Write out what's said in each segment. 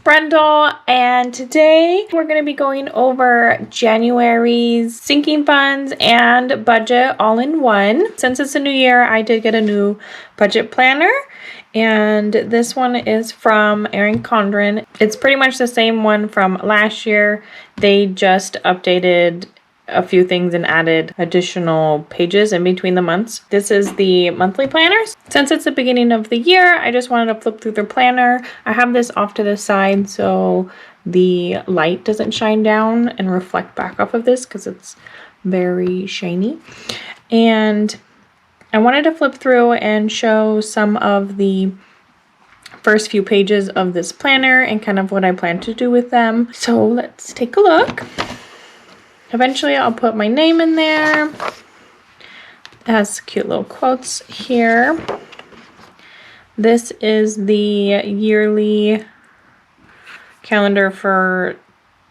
Brendel, and today we're going to be going over January's sinking funds and budget all in one. Since it's a new year, I did get a new budget planner, and this one is from Erin Condren. It's pretty much the same one from last year. They just updated a few things and added additional pages in between the months. This is the monthly planners. Since it's the beginning of the year, I just wanted to flip through the planner. I have this off to the side so the light doesn't shine down and reflect back off of this because it's very shiny. And I wanted to flip through and show some of the first few pages of this planner and kind of what I plan to do with them. So let's take a look. Eventually I'll put my name in there. It has cute little quotes here. This is the yearly calendar for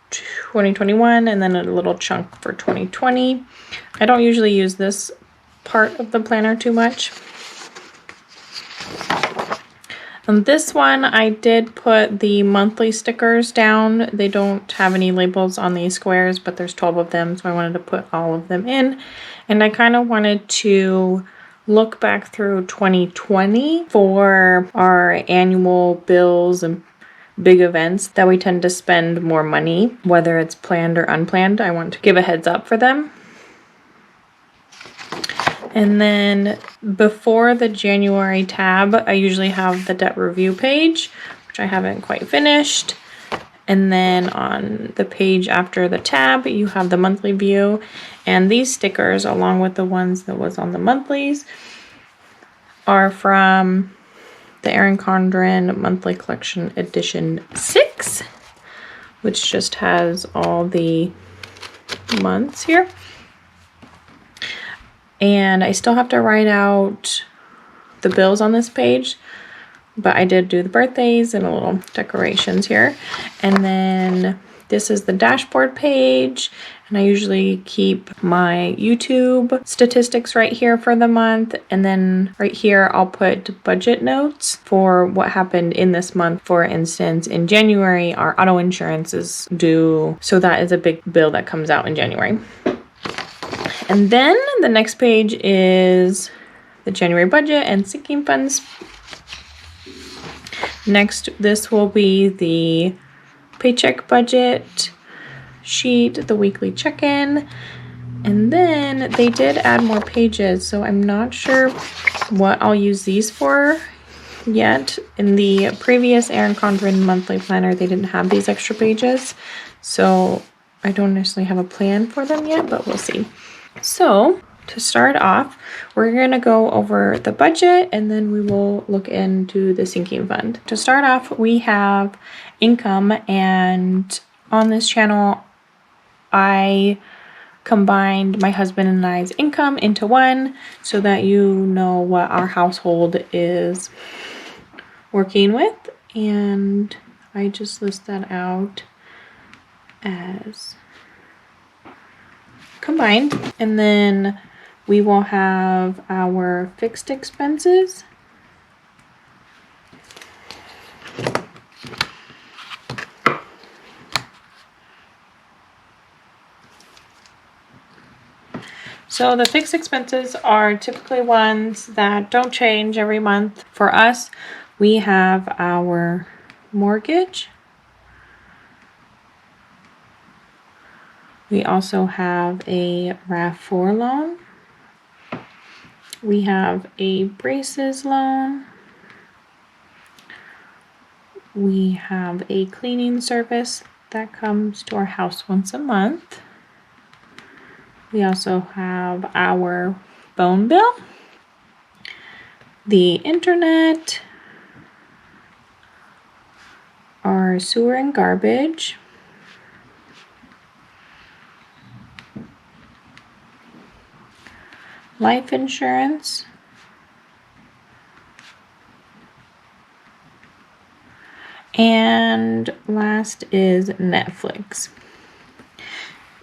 2021 and then a little chunk for 2020. I don't usually use this part of the planner too much. On this one, I did put the monthly stickers down. They don't have any labels on these squares, but there's 12 of them, so I wanted to put all of them in. And I kind of wanted to look back through 2020 for our annual bills and big events that we tend to spend more money, whether it's planned or unplanned. I want to give a heads up for them. And then before the January tab, I usually have the debt review page, which I haven't quite finished. And then on the page after the tab, you have the monthly view. And these stickers, along with the ones that was on the monthlies, are from the Erin Condren Monthly Collection Edition 6, which just has all the months here. And I still have to write out the bills on this page, but I did do the birthdays and a little decorations here. And then this is the dashboard page, and I usually keep my YouTube statistics right here for the month. And then right here I'll put budget notes for what happened in this month. For instance, in January our auto insurance is due, so that is a big bill that comes out in January. And then the next page is the January budget and sinking funds. Next, this will be the paycheck budget sheet, the weekly check-in. And then they did add more pages, so I'm not sure what I'll use these for yet. In the previous Erin Condren monthly planner, they didn't have these extra pages, so I don't necessarily have a plan for them yet, but we'll see. So to start off, we're going to go over the budget and then we will look into the sinking fund. To start off, we have income, and on this channel, I combined my husband and I's income into one so that you know what our household is working with. And I just list that out as combined. And then we will have our fixed expenses. So the fixed expenses are typically ones that don't change every month. For us, we have our mortgage. We also have a RAV4 loan. We have a braces loan. We have a cleaning service that comes to our house once a month. We also have our phone bill, the internet, our sewer and garbage, life insurance, and last is Netflix.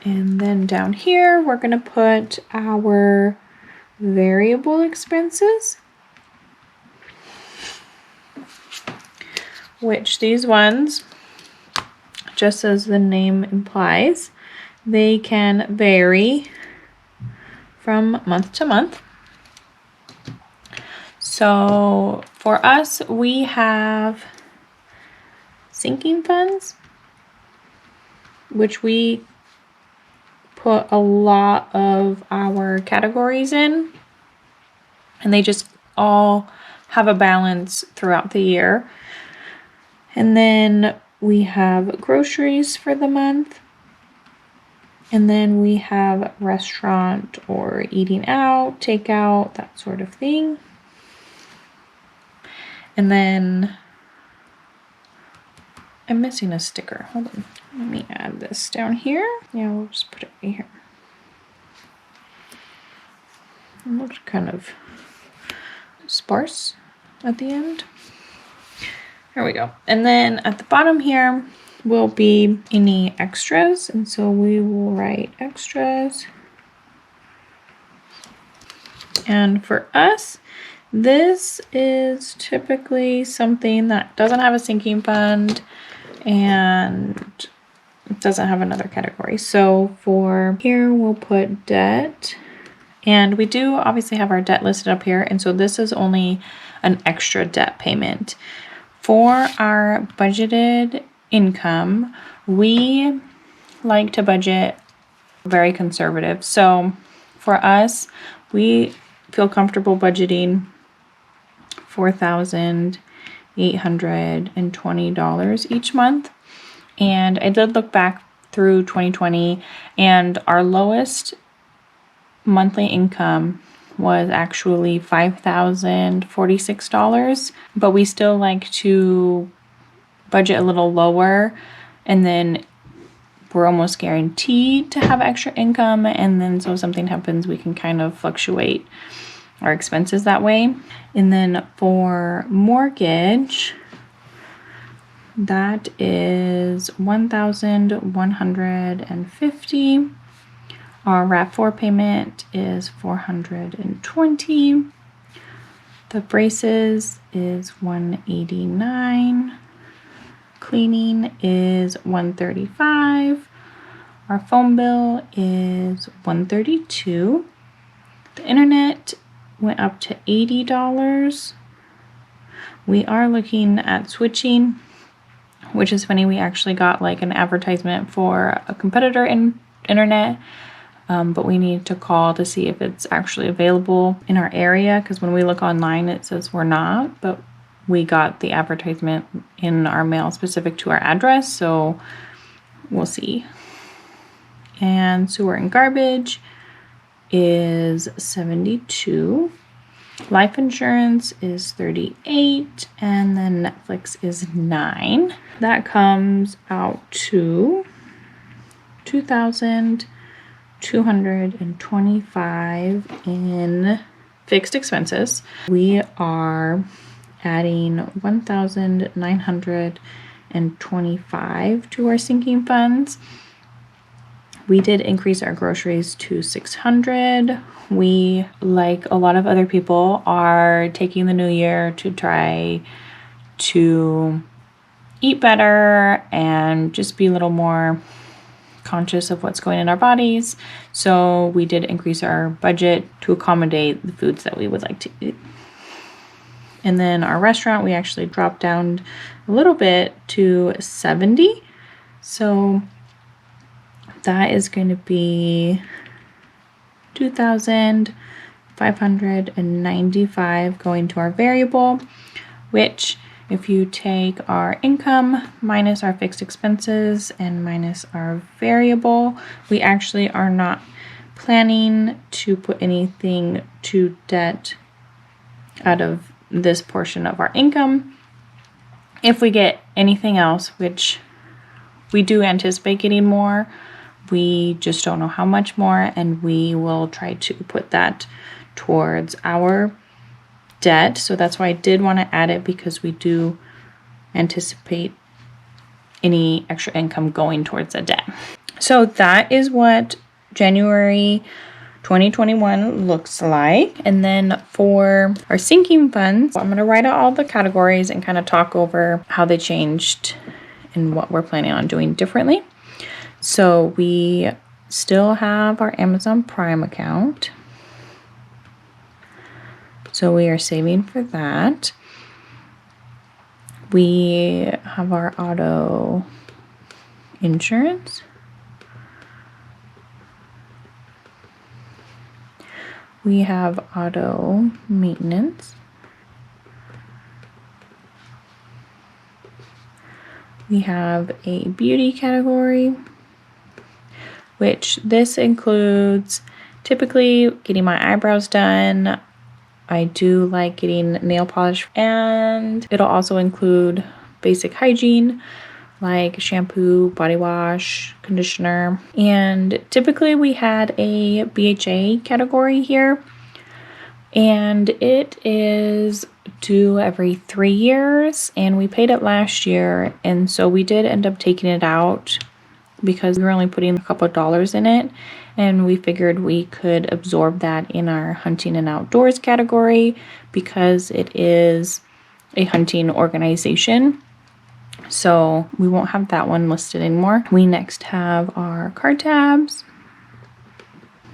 And then down here, we're going to put our variable expenses, which these ones just as the name implies, they can vary from month to month. So for us, we have sinking funds, which we put a lot of our categories in, and they just all have a balance throughout the year. And then we have groceries for the month. And then we have restaurant or eating out, takeout, that sort of thing. And then I'm missing a sticker. Hold on. Let me add this down here. Yeah, we'll just put it right here. It looks kind of sparse at the end. There we go. And then at the bottom here will be any extras. And so we will write extras. And for us, this is typically something that doesn't have a sinking fund and it doesn't have another category. So for here, we'll put debt. And we do obviously have our debt listed up here. And so this is only an extra debt payment. For our budgeted income, we like to budget very conservative. So for us, we feel comfortable budgeting $4,820 each month. And I did look back through 2020, and our lowest monthly income was actually $5,046, but we still like to budget a little lower, and then we're almost guaranteed to have extra income, and then so if something happens, we can kind of fluctuate our expenses that way. And then for mortgage, that is $1,150. Our RAV4 payment is $420. The braces is $189. Cleaning is $135. Our phone bill is $132. The internet went up to $80. We are looking at switching, which is funny. We actually got like an advertisement for a competitor in internet. But we need to call to see if it's actually available in our area, because when we look online it says we're not, but we got the advertisement in our mail specific to our address, so we'll see. And sewer and garbage is $72. Life insurance is $38, and then Netflix is $9. That comes out to $2,225 in fixed expenses. We are adding $1,925 to our sinking funds. We did increase our groceries to $600. We, like a lot of other people, are taking the new year to try to eat better and just be a little more conscious of what's going in our bodies. So we did increase our budget to accommodate the foods that we would like to eat. And then our restaurant, we actually dropped down a little bit to $70. So that is going to be $2,595 going to our variable, which if you take our income minus our fixed expenses and minus our variable, we actually are not planning to put anything to debt out of this portion of our income. If we get anything else, which we do anticipate getting more, we just don't know how much more, and we will try to put that towards our debt. So that's why I did want to add it, because we do anticipate any extra income going towards the debt. So that is what January 2021 looks like. And then for our sinking funds, I'm going to write out all the categories and kind of talk over how they changed and what we're planning on doing differently. So we still have our Amazon Prime account. So we are saving for that. We have our auto insurance. We have auto maintenance. We have a beauty category, which this includes typically getting my eyebrows done. I do like getting nail polish, and it'll also include basic hygiene like shampoo, body wash, conditioner. And typically we had a BHA category here, and it is due every 3 years, and we paid it last year, and so we did end up taking it out because we were only putting a couple of dollars in it, and we figured we could absorb that in our hunting and outdoors category because it is a hunting organization. So we won't have that one listed anymore. We next have our card tabs.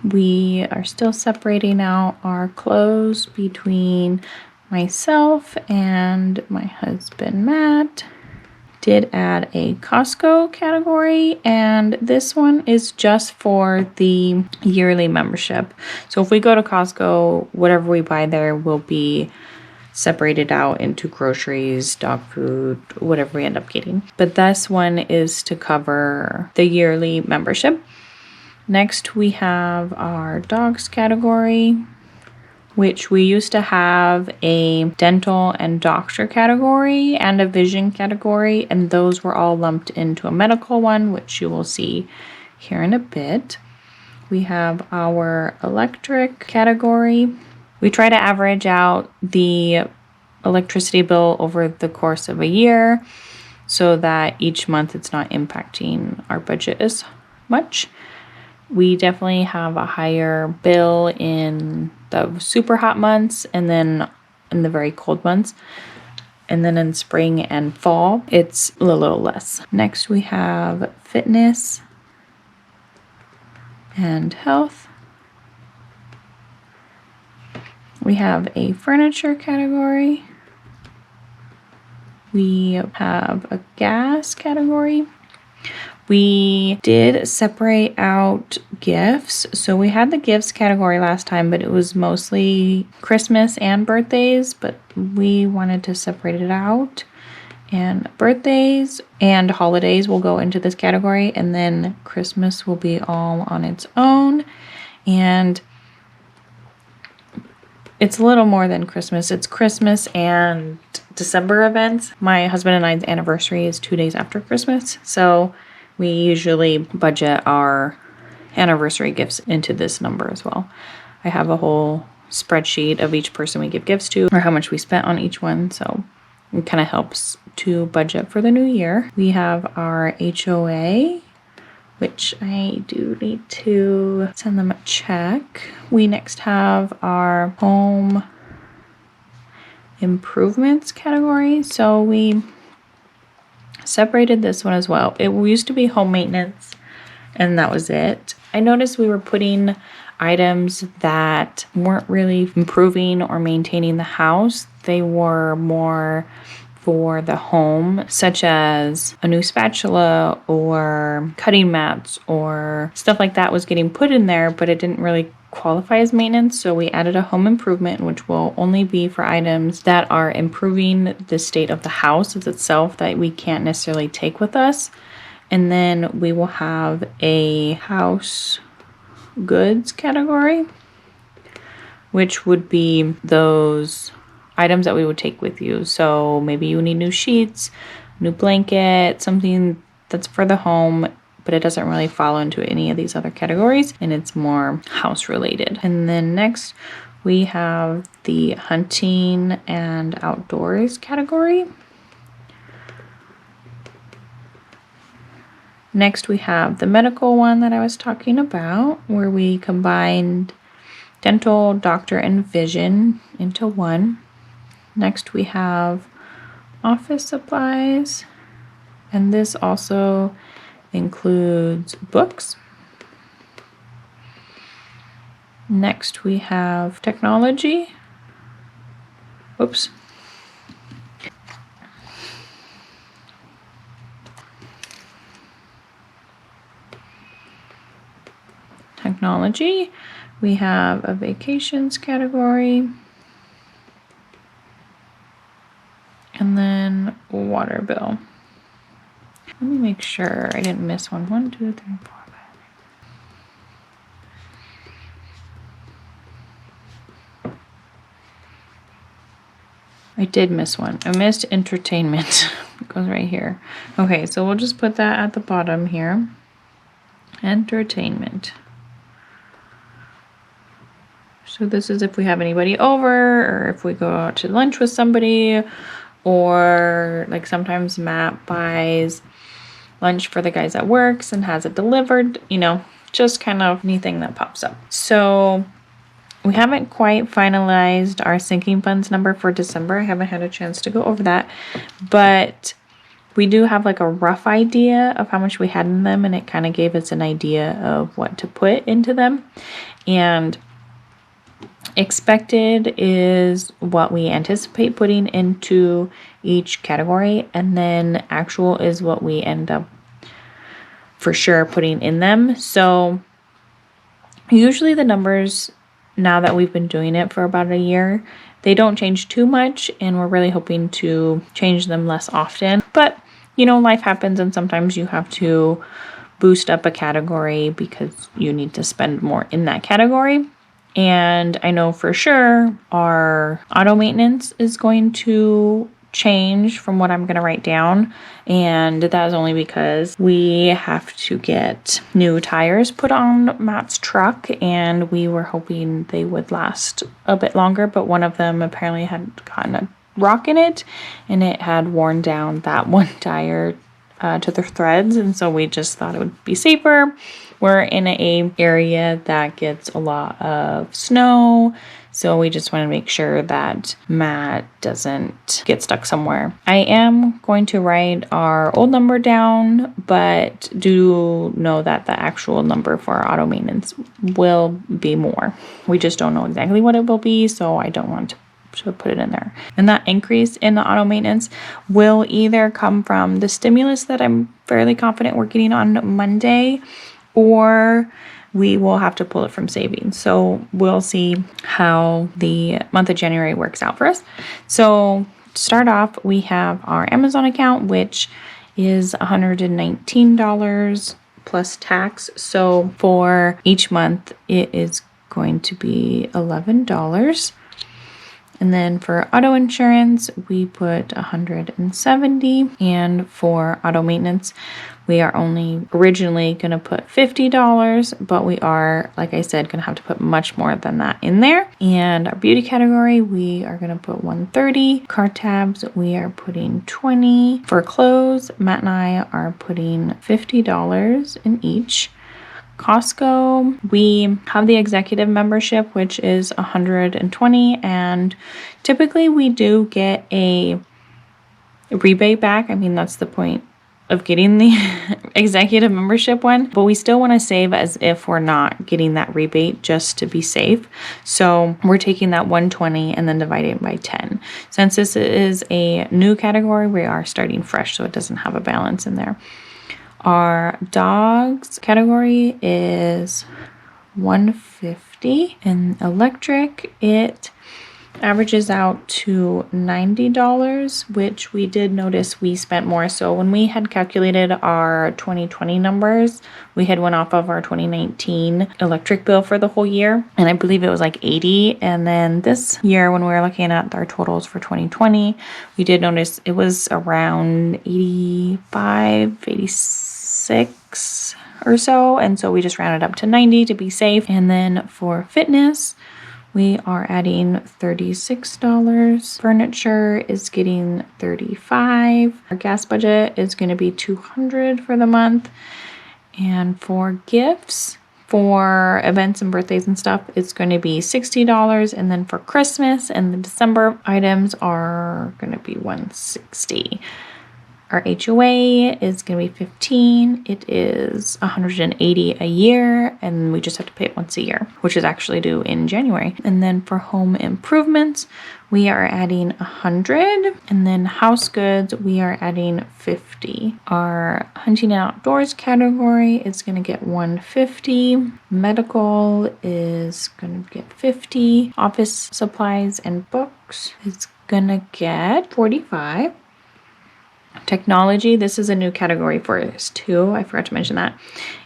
We are still separating out our clothes between myself and my husband, Matt. Did add a Costco category, and this one is just for the yearly membership. So if we go to Costco, whatever we buy there will be separated out into groceries, dog food, whatever we end up getting. But this one is to cover the yearly membership. Next, we have our dogs category, which we used to have a dental and doctor category and a vision category, and those were all lumped into a medical one, which you will see here in a bit. We have our electric category. We try to average out the electricity bill over the course of a year so that each month it's not impacting our budget as much. We definitely have a higher bill in the super hot months and then in the very cold months. And then in spring and fall, it's a little less. Next, we have fitness and health. We have a furniture category. We have a gas category. We did separate out gifts. So we had the gifts category last time, but it was mostly Christmas and birthdays, but we wanted to separate it out. And birthdays and holidays will go into this category, and then Christmas will be all on its own. And it's a little more than Christmas. It's Christmas and December events. My husband and I's anniversary is 2 days after Christmas, so we usually budget our anniversary gifts into this number as well. I have a whole spreadsheet of each person we give gifts to or how much we spent on each one, so it kind of helps to budget for the new year. We have our HOA, which I do need to send them a check. We next have our home improvements category. So we separated this one as well. It used to be home maintenance, and that was it. I noticed we were putting items that weren't really improving or maintaining the house. They were more for the home, such as a new spatula or cutting mats or stuff like that was getting put in there, but it didn't really qualify as maintenance. So we added a home improvement, which will only be for items that are improving the state of the house itself that we can't necessarily take with us. And then we will have a house goods category, which would be those items that we would take with you. So maybe you need new sheets, new blanket, something that's for the home, but it doesn't really fall into any of these other categories, and it's more house related. And then next we have the hunting and outdoors category. Next we have the medical one that I was talking about, where we combined dental, doctor, and vision into one. Next we have office supplies. And this also includes books. Next we have technology. Oops. Technology. We have a vacations category. And then water bill. Let me make sure I didn't miss one. 1, 2, 3, 4, 5. I did miss one. I missed entertainment. It goes right here. Okay, so we'll just put that at the bottom here. Entertainment. So this is if we have anybody over, or if we go out to lunch with somebody, or like sometimes Matt buys lunch for the guys at works and has it delivered, you know, just kind of anything that pops up. So we haven't quite finalized our sinking funds number for December. I haven't had a chance to go over that, but we do have like a rough idea of how much we had in them, and it kind of gave us an idea of what to put into them. And expected is what we anticipate putting into each category, and then actual is what we end up for sure putting in them. So usually the numbers, now that we've been doing it for about a year, they don't change too much, and we're really hoping to change them less often. But you know, life happens, and sometimes you have to boost up a category because you need to spend more in that category. And I know for sure our auto maintenance is going to change from what I'm going to write down, and that is only because we have to get new tires put on Matt's truck, and we were hoping they would last a bit longer, but one of them apparently had gotten a rock in it, and it had worn down that one tire to the threads, and so we just thought it would be safer. We're in a area that gets a lot of snow, so we just want to make sure that Matt doesn't get stuck somewhere. I am going to write our old number down, but do know that the actual number for our auto maintenance will be more. We just don't know exactly what it will be, so I don't want to put it in there. And that increase in the auto maintenance will either come from the stimulus that I'm fairly confident we're getting on Monday, or we will have to pull it from savings. So we'll see how the month of January works out for us. So to start off, we have our Amazon account, which is $119 plus tax. So for each month, it is going to be $11. And then for auto insurance, we put $170. And for auto maintenance, we are only originally going to put $50, but we are, like I said, going to have to put much more than that in there. And our beauty category, we are going to put $130. Card tabs, we are putting $20. For clothes, Matt and I are putting $50 in each. Costco, we have the executive membership, which is $120, and typically we do get a rebate back. I mean, that's the point of getting the executive membership one, but we still want to save as if we're not getting that rebate, just to be safe. So we're taking that $120 and then dividing it by 10. Since this is a new category, we are starting fresh, so it doesn't have a balance in there. Our dogs category is $150, and electric, it averages out to $90, which we did notice we spent more. So when we had calculated our 2020 numbers, we had went off of our 2019 electric bill for the whole year, and I believe it was like $80. And then this year, when we were looking at our totals for 2020, we did notice it was around $85, $86 or so, and so we just rounded up to $90 to be safe. And then for fitness, we are adding $36. Furniture is getting $35. Our gas budget is going to be $200 for the month. And for gifts, for events and birthdays and stuff, it's going to be $60. And then for Christmas and the December items are going to be $160. Our HOA is going to be $15. It is $180 a year, and we just have to pay it once a year, which is actually due in January. And then for home improvements, we are adding $100, and then house goods, we are adding $50. Our hunting and outdoors category is going to get $150. Medical is going to get $50. Office supplies and books is going to get $45. Technology, this is a new category for us too. I forgot to mention that.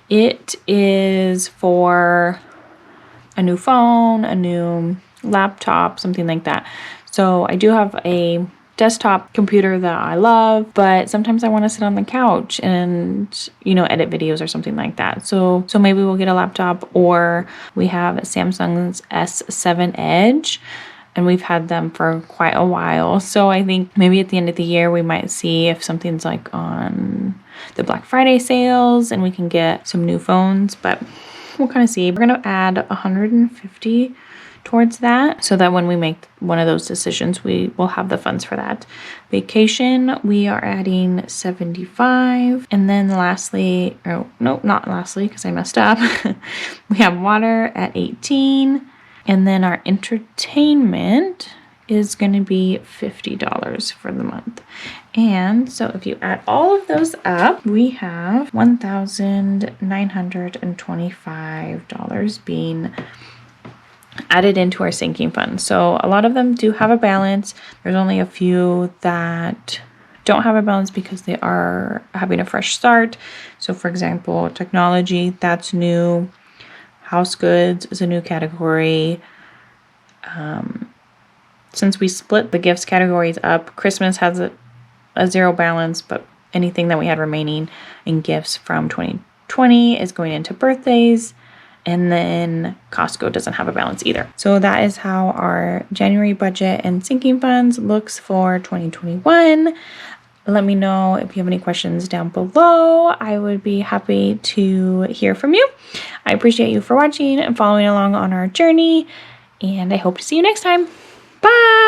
It is for a new phone, a new laptop, something like that. So I do have a desktop computer that I love, but sometimes I want to sit on the couch and, edit videos or something like that. So maybe we'll get a laptop, or we have Samsung's S7 Edge, and we've had them for quite a while. So I think maybe at the end of the year, we might see if something's like on the Black Friday sales and we can get some new phones, but we'll kind of see. We're going to add $150 towards that so that when we make one of those decisions, we will have the funds for that. Vacation, we are adding $75. And then lastly, not lastly, because I messed up. We have water at $18. And then our entertainment is going to be $50 for the month. And so if you add all of those up, we have $1,925 being added into our sinking fund. So a lot of them do have a balance. There's only a few that don't have a balance because they are having a fresh start. So for example, technology, that's new. House goods is a new category. Since we split the gifts categories up, Christmas has a zero balance, but anything that we had remaining in gifts from 2020 is going into birthdays. And then Costco doesn't have a balance either. So that is how our January budget and sinking funds looks for 2021. Let me know if you have any questions down below. I would be happy to hear from you. I appreciate you for watching and following along on our journey, and I hope to see you next time. Bye!